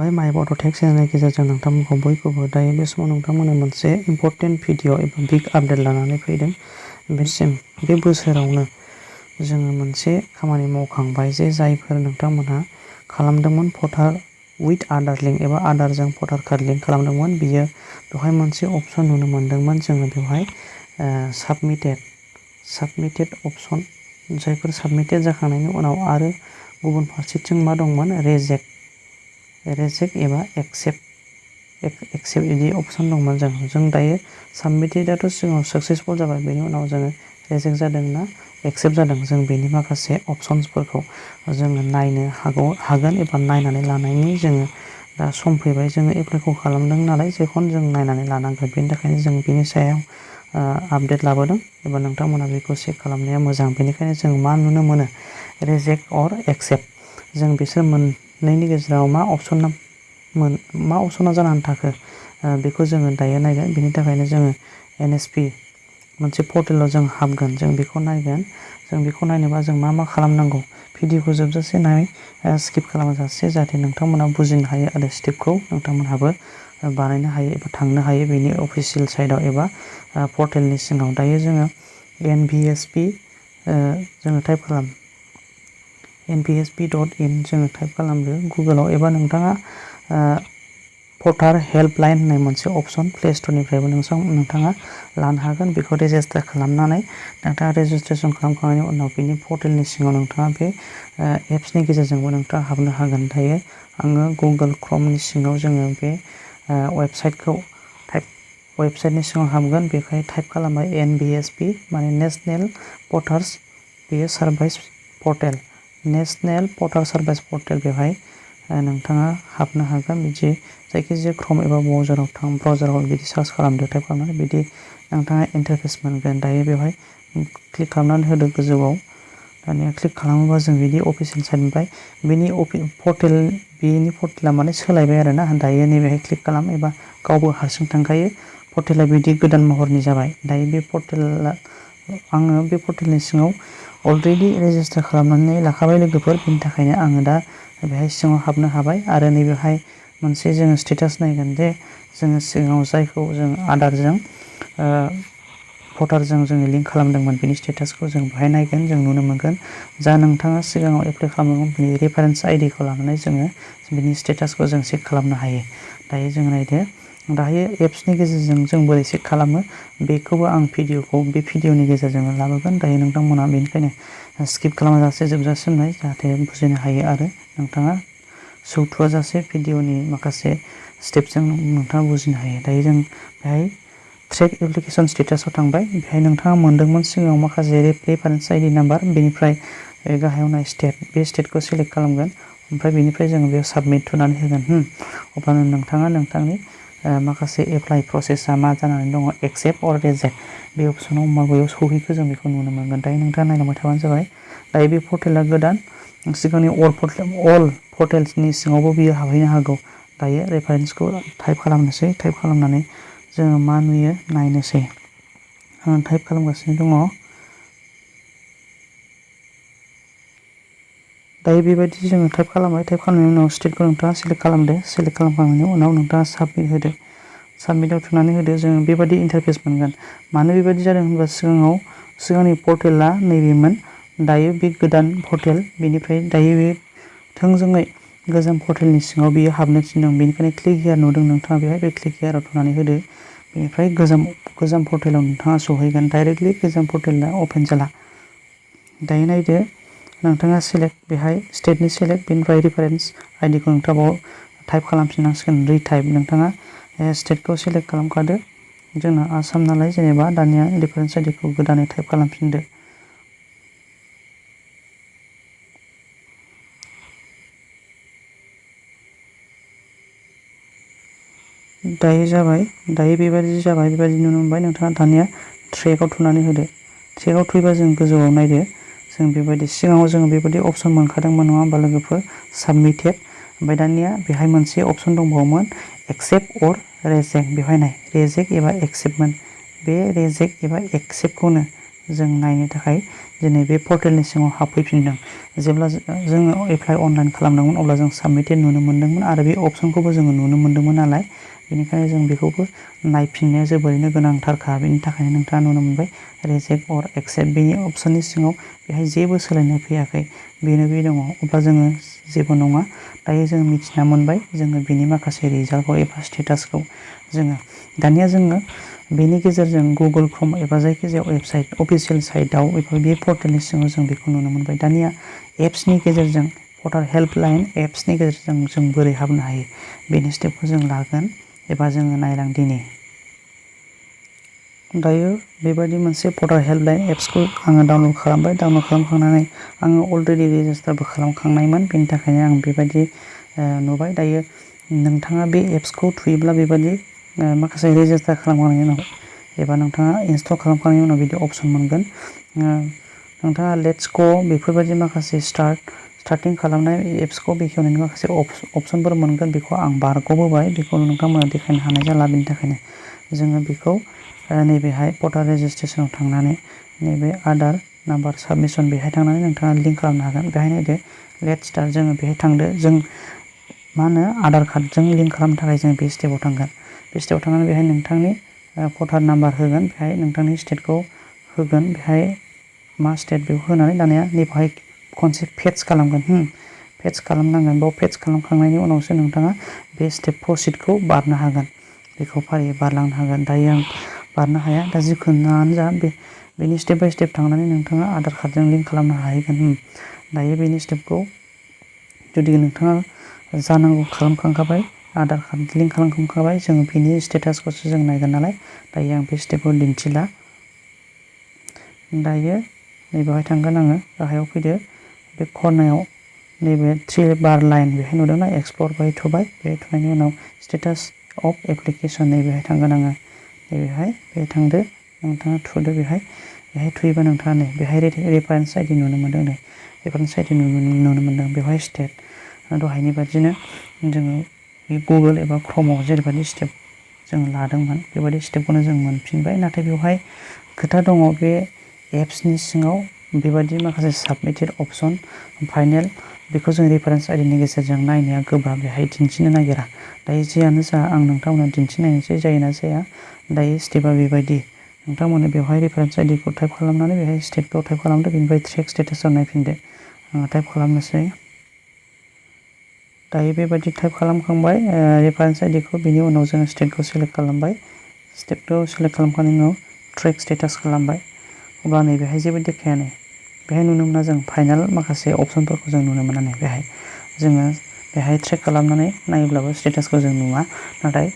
माइ auto' tax चेनेलनि गेजेरजों नोंथांमोनखौ बयखौबो दायो बे समाव नोंथांमोननो मोनसे इम्परटेन्ट भिडिअ एबा बिग आपडेट लानानै फैदों। बेसिम बे बोसोरावनो जोङो मोनसे खामानि मावखांबाय जे जायफोर नोंथांमोनहा खालामदोंमोन भटार विथ आधार लिंक एबा आधारजों भटार कार्ड लिंक खालामदोंमोन बियो बेवहाय मोनसे अपसन नुनो मोन्दोंमोन जोङो बेवहाय साबमिटेड अपसन जायफोर साबमिटेड जाखांनायनि उनाव आरो गुबुन फारसेथिं मा दंमोन रेजेक्ट एबा एक्सेप्ट बिदि अपसन दंमोन जों दायो साबमिटेडआथ' सिगाङाव साक्सेसफुल जाबाय बेनि उनाव जोङो रेजेक्ट जादों ना एक्सेप्ट जादों जों बेनि माखासे अपसन्सफोरखौ जोङो नायनो हागोन एबा नायनानै लानायनि जोङो दा सम फैबाय जोङो एप्लाइखौ खालामदों नालाय जेखौनो जों नायनानै लानांगोन बेनि थाखायनो जों बेनि सायाव आपडेट लाबोदों एबा नोंथांमोना बेखौ चेक खालामनाया मोजां बेनिखायनो जों मा नुनो मोनो रेजेक्ट अर एक्सेप्ट जों बिसोर मोननैनि गेजेराव मा अपसना जानानै थाखो बेखौ जोङो दायो नायगोन बेनि थाखायनो जोङो NSP मोनसे पर्टेलाव जों हाबगोन जों बेखौ नायगोन जों बेखौ नायनोबा जों मा खालामनांगौ भिडिअखौ जोबजासे नाय स्किप खालामाजासे जाहाथे नोंथांमोना बुजिनो हायो आरो स्टेपखौ नोंथांमोनहाबो बानायनो हायो एबा थांनो हायो बेनि अफिसियेल साइटआव एबा पर्टेलनि सिङाव दायो जोङो NVSP जोङो टाइप खालाम nvsp.in जोङो टाइप खालामदो गुगोलाव एबा नोंथाङा भटार हेल्पलाइन होननाय मोनसे अपसन प्ले स्ट'रनिफ्रायबो नोंथाङा लानो हागोन बेखौ रेजिस्टार खालामनानै नोंथाङा रेजिस्ट्रेसन खालामखांनायनि उनाव बेनि पर्टेलनि सिङाव नोंथाङा बे एप्सनि गेजेरजोंबो नोंथाङा हाबनो हागोन दायो आङो गुगोल क्रोमनि सिङाव जोङो बे वेबसाइटनि सिङाव हाबगोन बेखाय टाइप खालामबाय NVSP माने नेसनेल भटार्स बेयो सार्भिस पर्टेल नेसनेल भटार सार्भिस पर्टेल बेवहाय नोंथाङा हाबनो हागोन बिदि जायखिजाया क्रोम एबा ब्राउजाराव बिदि सार्च खालामदो टाइप खालामनानै बिदि नोंथाङा इन्टारफेस मोनगोन दायो बेवहाय क्लिक खालामनानै होदो गोजौआव दानिया क्लिक खालामोबा जों बिदि अफिसियेल साइटनिफ्राय बेनि पर्टेला माने सोलायबाय आरोना दायो नैबेहाय क्लिक खालाम एबा गावबो हारसिं थांखायो पर्टेला बिदि गोदान महरनि जाबाय दायो बे पर्टेला आङो बे पर्टेलनि सिङाव अलरेडि रेजिस्टार खालामनानै लाखाबाय लोगोफोर बेनि थाखायनो आङो दा बेहाय सिङाव हाबनो हाबाय आरो नैबेहाय मोनसे जोङो स्टेटास नायगोन जे जोङो सिगाङाव जायखौ जों आधारजों भटारजों जोङो लिंक खालामदोंमोन बेनि स्टेटासखौ जों बेहाय नायगोन जों नुनो मोनगोन जा नोंथाङा सिगाङाव एप्लाइ खालामदोंमोन बेनि रेफारेन्स आइडिखौ लानानै जोङो बिनि स्टेटासखौ जों चेक खालामनो हायो दायो जों नायदो दायो एप्सनि गेजेरजों जों बोरै चेक खालामो बेखौबो आं बे भिडिअनि गेजेरजों लाबोगोन दायो नोंथांमोना बेनिखायनो स्किप खालामाजासे जोबजासिम नाय जाहाथे बुजिनो हायो आरो नोंथाङा सौथुवाजासे भिडिअनि माखासे स्टेपजों नोंथाङा बुजिनो हायो दायो जों बेहाय ट्रेक एप्लिकेसन स्टेटासाव थांबाय बेहाय नोंथाङा मोनदोंमोन सिगाङाव माखासे रेफारेन्स आइडि नाम्बार बेनिफ्राय गाहायाव नाय स्टेट बे स्टेटखौ सेलेक्ट खालामगोन ओमफ्राय बेनिफ्राय जोङो बेयाव साबमिट थुनानै होगोन अब्लानो नोंथाङा नोंथांनि माखासे एप्लाइ प्रसेसा मा जानानै दङ एक्सेप्ट अर रिजेक्ट बे अपसनाव माबायाव सौहैखो जों बेखौ नुनो मोनगोन दायो नोंथाङा नायलांबाय थाबानो जाबाय दायो बे पर्टेला गोदान सिगांनि अल पर्टेल्सनि सिङावबो बियो हाबहैनो हागौ दायो रेफारेन्सखौ टाइप खालामनोसै टाइप खालामनानै जोङो मा नुयो नायनोसै आं टाइप खालामगासिनो दङ दायो बेबायदि जोङो टाइप खालामबाय टाइप खालामनायनि उनाव स्टेटखौ नोंथाङा सेलेक्ट खालामदो सेलेक्ट खालामखांनायनि उनाव नोंथाङा साबमिट होदो साबमिटआव थुनानै होदो जोङो बेबायदि इन्टारफेस मोनगोन मानो बेबायदि जादों होनबा सिगांनि पर्टेला नैबेमोन दायो बे गोदान पर्टेल बेनिफ्राय दायो बे थोंजोङै गोजाम पर्टेलनि सिङाव बियो हाबनो थिनदों बेनिखायनो क्लिक हियार नुदों नोंथाङा बेहाय बे क्लिक हियाराव थुनानै होदो बेनिफ्राय गोजाम पर्टेलाव नोंथाङा सहैगोन डाइरेक्टलि गोजाम पर्टेला अपेन जाला दायो नायदो नोंथाङा सेलेक्ट बेहाय स्टेटनि सेलेक्ट बेनिफ्राय रेफारेन्स आइडिखौ नोंथाङा बाव टाइप खालामफिननांसिगोन रिटाइप नोंथाङा स्टेटखौ सेलेक्ट खालामखादो जोंना आसाम नालाय जेनेबा दानिया रेफारेन्स आइडिखौ गोदानै टाइप खालामफिनदो दायो जाबाय दायो बेबायदि जाबाय बेबायदि नुनो मोनबाय नोंथाङा दानिया ट्रेकआव थुनानै होदो ट्रेकआव थुयोबा जों गोजौआव नायदो जों बेबायदि सिगाङाव जों बेबायदि अपसन मोनखादोंमोन नङा होमबा लोगोफोर साबमिटेड ओमफ्राय दानिया बेहाय मोनसे अपसन दंबावोमोन एक्सेप्ट अर रेजेक्ट बेवहाय नाय रेजेक्ट एबा एक्सेप्टमोन बे रेजेक्ट एबा एक्सेप्टखौनो जों नायनो थाखाय दिनै बे पर्टेलनि सिङाव हाबफैफिनदों। जेब्ला जोङो एप्लाइ अनलाइन खालामदोंमोन अब्ला जों साबमिटेड नुनो मोन्दोंमोन आरो बे अपसनखौबो जोङो नुनो मोन्दोंमोन नालाय, बेनिखायनो जों बेखौबो नायफिननाया जोबोरैनो गोनांथारखा। बेनि थाखायनो नोंथाङा नुनो मोनबाय रिजेक्ट अर एक्सेप्ट बेनि अपसननि सिङाव बेहाय जेबो सोलायनाय फैयाखै, बेनो बे दङ। अब्ला जोङो जेबो नङा, दायो जों मिथिना मोनबाय जोङो बेनि माखासे रिजाल्टखौ एबा स्टेटासखौ जोङो दानिया जोङो बेनि गेजेरजों गुगोल क्रोम एबा जायखिजाया वेबसाइट अफिसियेल साइटआव एबा बे पर्टेलनि सिङाव जों बेखौ नुनो मोनबाय। दानिया एप्सनि गेजेरजों भटार हेल्पलाइन एप्सनि गेजेरजों जों बोरै हाबनो हायो बेनि स्टेपखौ जों लागोन एबा जोङो नायलांदिनि। दायो बेबायदि मोनसे भटार हेल्पलाइन एप्सखौ आङो डाउनलड खालामबाय। डाउनलड खालामखांनानै आङो अलरेडि रेजिस्टारबो खालामखांनायमोन, बेनि थाखायनो आं बेबायदि नुबाय। दायो नोंथाङा बे एप्सखौ थुयोब्ला बेबायदि माखासे रेजिस्टार खालामखांनायनि उनाव एबा नोंथाङा इनस्टल खालामखांनायनि उनाव बिदि अपसन मोनगोन। नोंथाङा लेट्स ग बेफोरबायदि माखासे स्टार्टिं खालामनाय एप्सखौ बेखेवनायनि माखासे अपसनफोर मोनगोन, बेखौ आं बारग'बोबाय, बेखौ नोंथांमोना देखायनो हानाय जाला। बेनि थाखायनो जोङो बेखौ नैबेहाय भटार रेजिस्ट्रेसनाव थांनानै नैबे आधार नाम्बार साबमिसन बेहाय थांनानै नोंथाङा लिंक खालामनो हागोन। बेहाय नायदो लेट्स स्टार्ट, जोङो बेहाय थांदो। जों आधार कार्डजों लिंक खालामनो थाखाय जों बे स्टेपाव थांगोन। बे स्टेपाव थांनानै बेहाय नोंथांनि भटार नाम्बार होगोन, बेहाय नोंथांनि स्टेटखौ होगोन, बेहाय मा स्टेट बेखौ होनानै दानिया नैबेहाय खनसे फेट्स खालामगोन। फेट्स खालामनांगोन। बाव फेट्स खालामखांनायनि उनावसो नोंथाङा बे स्टेप प्रसिडखौ बारनो हागोन, बेखौ फारियै बारलांनो हागोन। दायो आं बारनो हाया, दा जिखुनुआनो जा बेनि स्टेप बाय स्टेप थांनानै नोंथाङा आधार कार्डजों लिंक खालामनो हाहैगोन। दायो बेनि स्टेपखौ जुदि नोंथाङा जानांगौ खालामखांखाबाय, आधार कार्ड लिंक खालामखांखाबाय, जोङो बेनि स्टेटासखौसो जों नायगोन नालाय, दायो आं बे स्टेपखौ दिन्थिला। दायो नैबेवहाय थांगोन आङो, गाहायाव फैदो, बे खनायाव नैबे 3 बार लाइन बेहाय नुदोंना, एक्सप्लर बेहाय थुबाय, बेहाय थुनायनि उनाव स्टेटास अफ एप्लिकेसन नैबेहाय थांगोन आङो, नैबेहाय बेहाय थांदो, नोंथाङा थुदो, बेहाय थुयोबा नोंथाङा नै बेहाय रेफारेन्स आइडि नुनो मोनदों, नै रेफारेन्स आइडि नुनो मोनदों, बेवहाय स्टेट दहायनि बादिनो जोङो बे गुगोल एबा क्रोमआव जेरैबायदि स्टेप जों लादोंमोन बेबायदि स्टेपखौनो जों मोनफिनबाय। नाथाय बेवहाय खोथा दङ, बे एप्सनि सिङाव बेबायदि माखासे साबमिटेड अपसन फाइनेल बेखौ जों रेफारेन्स आइडिनि गेजेरजों नायनाया गोब्राब, बेहाय दिन्थिनो नागिरा। दायो जियानो जा आं नोंथांमोननो दिन्थिनायनोसै जायोना जाया। दायो स्टेपआ बेबायदि, नोंथांमोना बेवहाय रेफारेन्स आइडिखौ टाइप खालामनानै बेहाय स्टेटखौ टाइप खालामदो, बेनिफ्राय ट्रेक स्टेटासाव नायफिनदो। आङो टाइप खालामनोसै। दायो बेबायदि टाइप खालामखांबाय रेफारेन्स आइडिखौ, बेनि उनाव जोङो स्टेटखौ सेलेक्ट खालामबाय। स्टेटखौ सेलेक्ट खालामखांनायनि उनाव ट्रेक स्टेटास खालामबाय। अब्ला नैबेहाय जेबो देखाया, नै बेहाय नुनो मोना, जों फाइनाल माखासे अपसनफोरखौ जों नुनो मोना। नै बेहाय जोङो बेहाय ट्रेक खालामनानै नायोब्लाबो स्टेटासखौ जों नुवा, नाथाय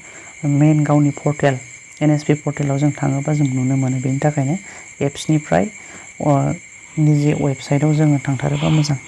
मेइन गावनि पर्टेल NSP पर्टेलाव जों थाङोबा जों नुनो मोनो। बेनि थाखायनो एप्सनिफ्राय निजे वेबसाइटआव जोङो थांथारोबा मोजां।